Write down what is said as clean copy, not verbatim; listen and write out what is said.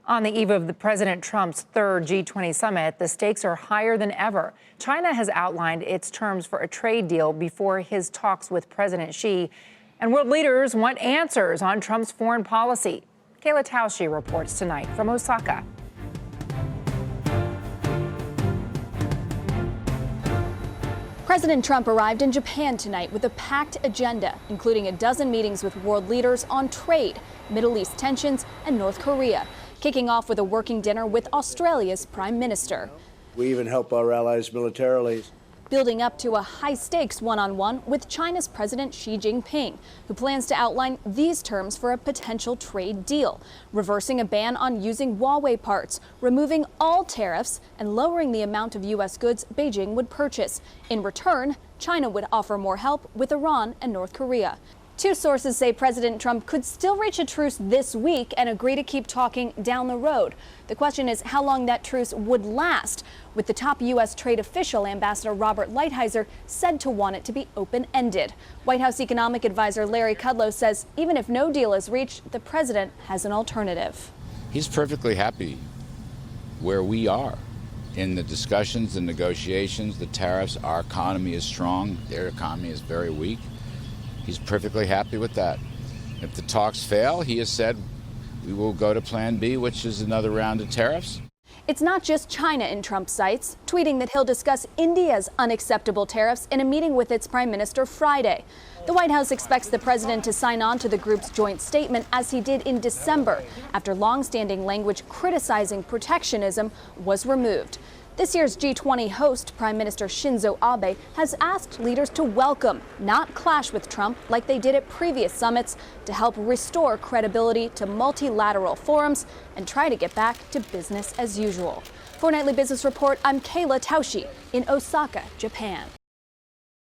On the eve of President Trump's third G20 summit, the stakes are higher than ever. China has outlined its terms for a trade deal before his talks with President Xi, and world leaders want answers on Trump's foreign policy. Kayla Tausche reports tonight from Osaka. President Trump arrived in Japan tonight with a packed agenda, including a dozen meetings with world leaders on trade, Middle East tensions, and North Korea, kicking off with a working dinner with Australia's Prime Minister. We even help our allies militarily. Building up to a high-stakes one-on-one with China's President Xi Jinping, who plans to outline these terms for a potential trade deal, reversing a ban on using Huawei parts, removing all tariffs, and lowering the amount of U.S. goods Beijing would purchase. In return, China would offer more help with Iran and North Korea. Two sources say President Trump could still reach a truce this week and agree to keep talking down the road. The question is how long that truce would last, with the top U.S. trade official, Ambassador Robert Lighthizer, said to want it to be open-ended. White House economic advisor Larry Kudlow says even if no deal is reached, the president has an alternative. He's perfectly happy where we are in the discussions, the negotiations, the tariffs. Our economy is strong. Their economy is very weak. He's perfectly happy with that. If the talks fail, he has said we will go to Plan B, which is another round of tariffs. It's not just China in Trump's sights, tweeting that he'll discuss India's unacceptable tariffs in a meeting with its prime minister Friday. The White House expects the president to sign on to the group's joint statement as he did in December, after long-standing language criticizing protectionism was removed. This year's G20 host, Prime Minister Shinzo Abe, has asked leaders to welcome, not clash with Trump like they did at previous summits, to help restore credibility to multilateral forums and try to get back to business as usual. For Nightly Business Report, I'm Kayla Tausche in Osaka, Japan.